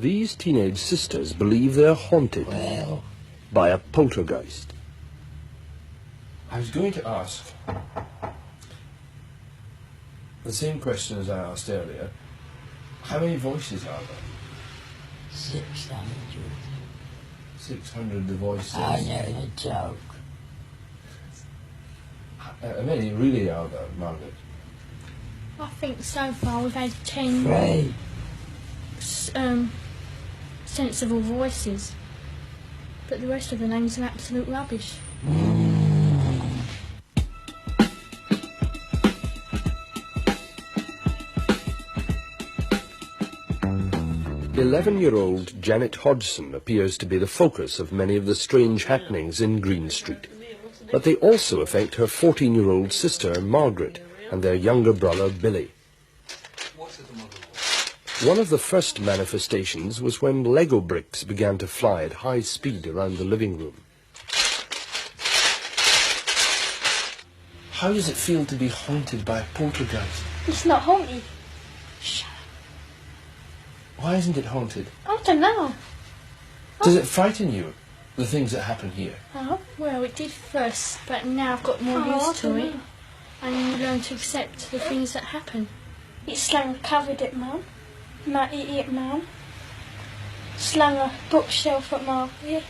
These teenage sisters believe they're haunted by a poltergeist. I was going to ask the same question as I asked earlier. How many voices are there? 600. 600 the voices. I know the joke. How many really are there, Margaret? I think so far we've had 10 Three. sensible voices, but the rest of the names are absolute rubbish. 11-year-old Janet Hodgson appears to be the focus of many of the strange happenings in Green Street. But they also affect her 14-year-old sister, Margaret, and their younger brother, Billy. One of the first manifestations was when Lego bricks began to fly at high speed around the living room. How does it feel to be haunted by a poltergeist? It's not haunted. Why isn't it haunted? I don't know. Does it frighten you, the things that happen here? Oh, well, it did first, but now I've got more used to it. And learn to accept the things that happen. It slung covered at Mum. Might eat it, Mum. Slung a bookshelf at Margaret.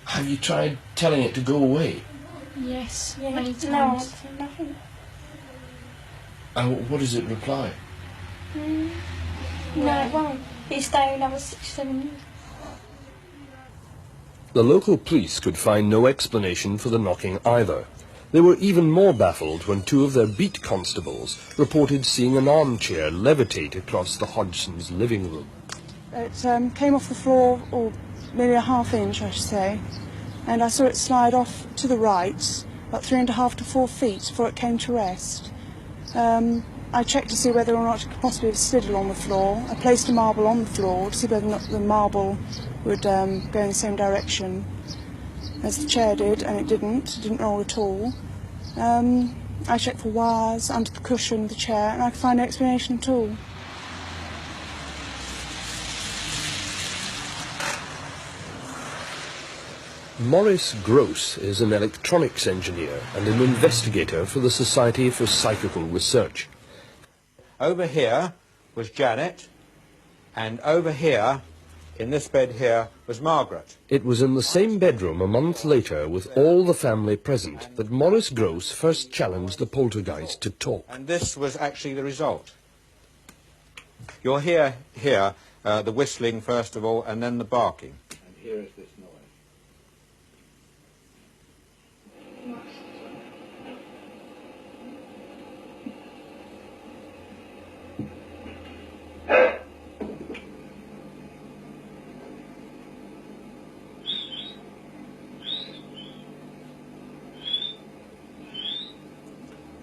Have you tried telling it to go away? Yes, Yeah, many no times. answer, nothing. And what does it reply? No, it won't. It'll stay another 6-7 years. The local police could find no explanation for the knocking either. They were even more baffled when two of their beat constables reported seeing an armchair levitate across the Hodgsons' living room. It came off the floor, or maybe a half-inch, I should say, and I saw it slide off to the right, about 3.5 to 4 feet before it came to rest. I checked to see whether or not it could possibly have slid along the floor. I placed a marble on the floor to see whether or not the marble would go in the same direction as the chair did, and it didn't roll at all. I checked for wires under the cushion of the chair, and I could find no explanation at all. Maurice Gross is an electronics engineer and an investigator for the Society for Psychical Research. Over here was Janet, and over here, in this bed here, was Margaret. It was in the same bedroom a month later, with all the family present, that Maurice Gross first challenged the poltergeist to talk. And this was actually the result. You'll hear here the whistling first of all, and then the barking. And here is this noise.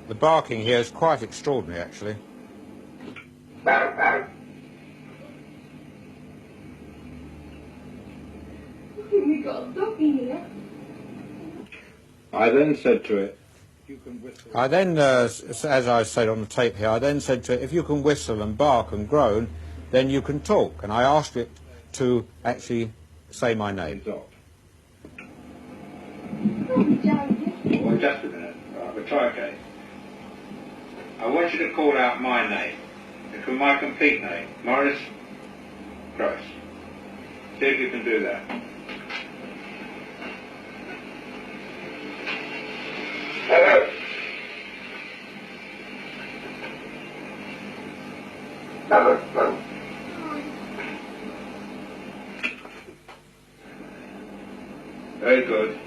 The barking here is quite extraordinary, actually. We've got a dog in here. I then said to it, I then, as I said on the tape here, I then said to it, if you can whistle and bark and groan, then you can talk. And I asked it to actually say my name. Oh, Joe. Well, just a minute. Right, we'll try again. I want you to call out my name, my complete name, Maurice Gross. See if you can do that. Hello. Very good.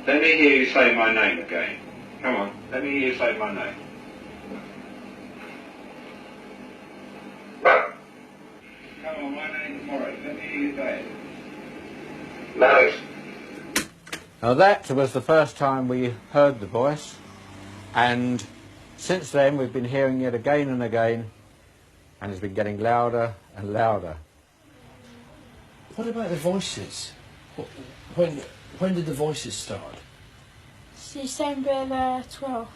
Let me hear you say my name again. Come on, let me hear you say my name. Come on, my name's Maurice. Let me hear you say it. Maurice. Now that was the first time we heard the voice, and since then we've been hearing it again and again, and it's been getting louder and louder. What about the voices? When did the voices start? December 12th.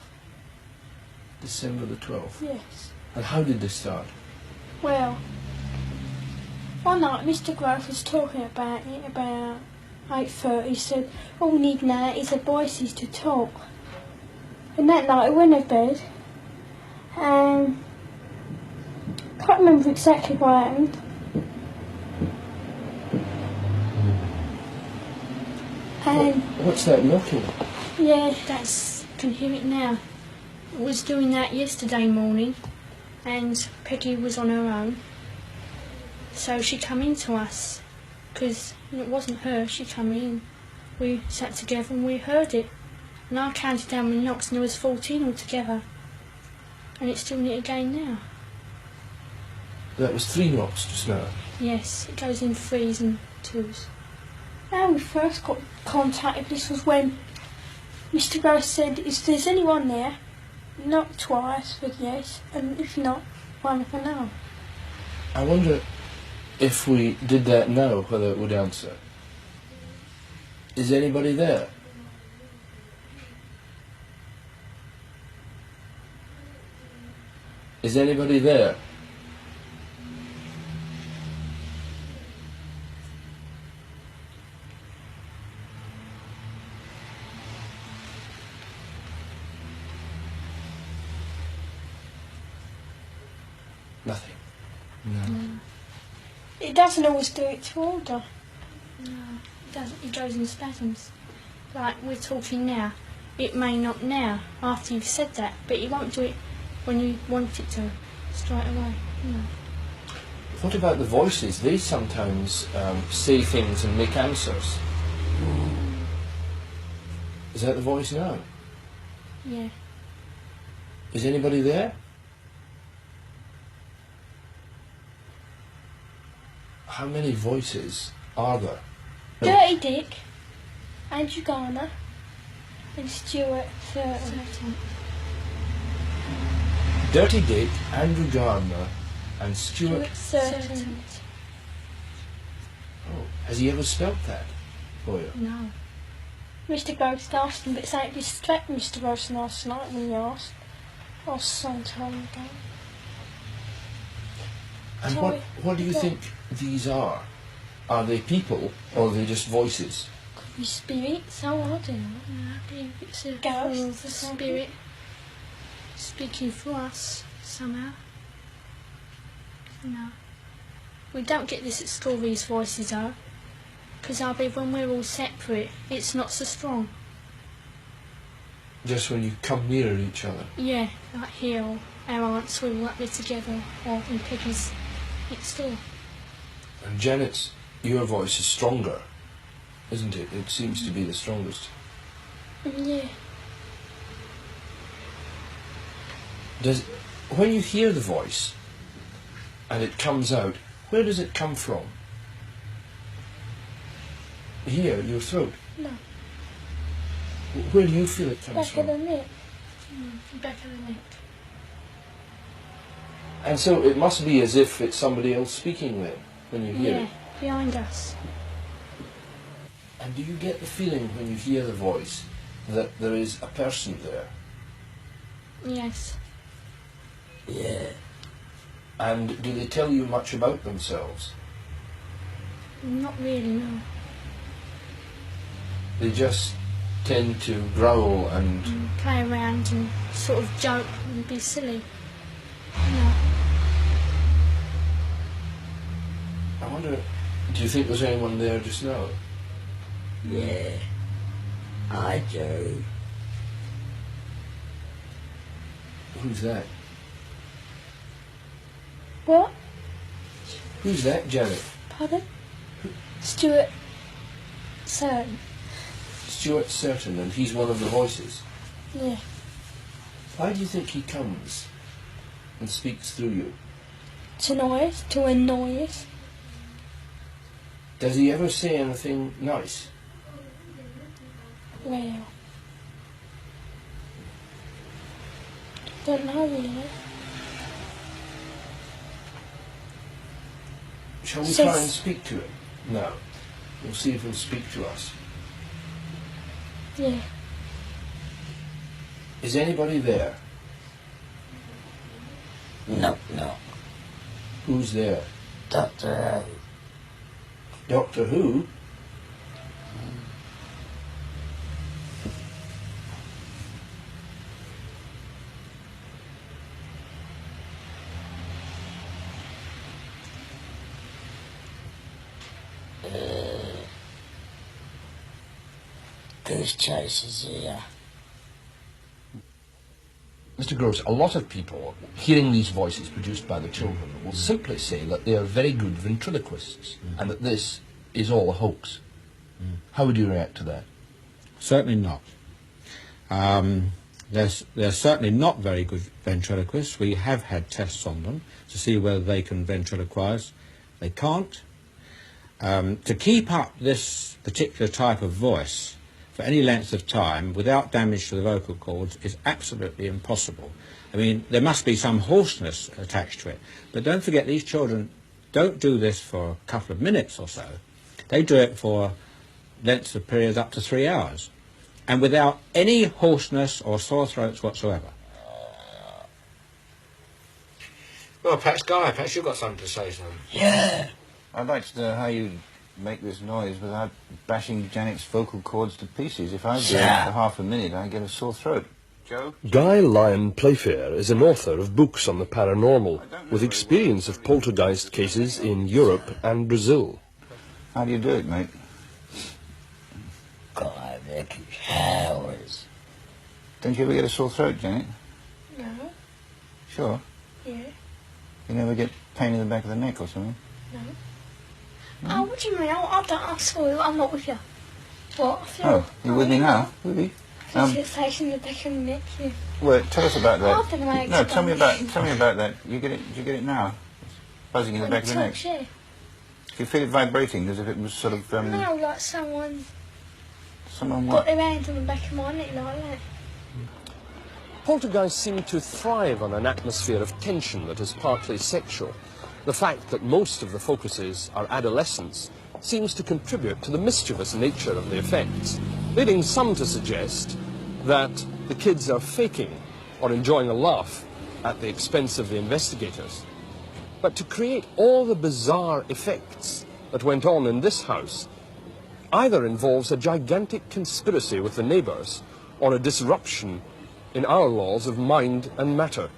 December the 12th. Yes. And how did this start? Well, one night Mr. Grove was talking about it about 8:30. He said, all we need now is the voices to talk. And that night I went to bed and can't remember exactly what happened. And What's that knocking? yeah, Can hear it now. Was doing that yesterday morning, and Peggy was on her own. So she come in to us, because it wasn't her. She come in. We sat together and we heard it. And I counted down my knocks, and there was 14 altogether. And it's doing it again now. That was 3 knocks just now. Yes, it goes in 3s and 2s. how we first got contacted, this was when Mr. Grove said, if there's anyone there, knock twice with yes, and if not, one for no. I wonder if we did that now, whether it would answer. Is anybody there? Is anybody there? Nothing. No. It doesn't always do it to order. No, it doesn't. It goes in spasms. Like we're talking now. It may not now, after you've said that, but it won't do it when you want it to, straight away. No. What about the voices? They sometimes say things and make answers. Is that the voice now? Yeah. Is anybody there? How many voices are there? Dirty Dick, Andrew Garner, and Stuart Thurton. Dirty Dick, Andrew Gardner, and Stuart. Thurton. Oh, has he ever spelt that for you? No. Mr. Ghost asked him, but it's like distract Mr. Ghost last night when he asked. Oh, some time ago. And Sorry, what do you what? think these are? Are they people or are they just voices? Could be spirits, oh, I don't know. I believe it's a Ghosts form or of something. spirit speaking for us somehow. No. We don't get this at school, these voices are. Because I believe when we're all separate, it's not so strong. Just when you come nearer each other. Yeah, like here, or our aunts, we're all up there together, or in Peggy's next door. And Janet's, your voice is stronger, isn't it? It seems to be the strongest. Yeah. When you hear the voice and it comes out, where does it come from? Here, your throat. No. Where do you feel it comes Back from? of the neck. Back of the neck. And so it must be as if it's somebody else speaking then, when you hear Yeah, it. behind us. And do you get the feeling when you hear the voice that there is a person there? Yes. Yeah. And do they tell you much about themselves? Not really, no. They just tend to growl and... Play around and sort of joke and be silly. No. I wonder, do you think there's anyone there just now? Yeah. I do. Who's that? What? Who's that, Janet? Pardon? Stuart Thurton. Stuart Certain, and he's one of the voices. Yeah. Why do you think he comes and speaks through you? To annoy us. Does he ever say anything nice? Well. Don't know really. Shall we Says- try and speak to him? No. We'll see if he'll speak to us. Yeah. Is anybody there? No, no. Who's there? Doctor Doctor Who? Goose Chasers here. Mr. Gross, a lot of people, hearing these voices produced by the children, will simply say that they are very good ventriloquists and that this is all a hoax. How would you react to that? Certainly not. They're certainly not very good ventriloquists. We have had tests on them to see whether they can ventriloquize. They can't. To keep up this particular type of voice for any length of time without damage to the vocal cords is absolutely impossible. I mean, there must be some hoarseness attached to it. But don't forget, these children don't do this for a couple of minutes or so. They do it for lengths of periods up to 3 hours, and without any hoarseness or sore throats whatsoever. Well, perhaps, Guy, perhaps you've got something to say, son. Yeah. I'd like to know how you make this noise without bashing Janet's vocal cords to pieces. If I do it for half a minute, I get a sore throat. Joe? Guy Lyon Playfair is an author of books on the paranormal, with experience of poltergeist cases in Europe and Brazil. How do you do it, mate? God, Vicky Howers. Don't you ever get a sore throat, Janet? No. Sure. Yeah. You never get pain in the back of the neck or something? No. Oh, what do you mean? I don't. I saw you. I'm not with you. What? I feel, Oh, you with me now? With me? Sensation in the back of the neck. Yeah. Well, tell us about that. I don't know. No, tell me about that. You get it? Do you get it now? Buzzing in the back of the neck. Yeah. Do you feel it vibrating as if it was sort of No, like someone someone got what? their hand on the back of my neck like that. Poltergeists seem to thrive on an atmosphere of tension that is partly sexual. The fact that most of the focuses are adolescents seems to contribute to the mischievous nature of the effects, leading some to suggest that the kids are faking or enjoying a laugh at the expense of the investigators. But to create all the bizarre effects that went on in this house either involves a gigantic conspiracy with the neighbours or a disruption in our laws of mind and matter.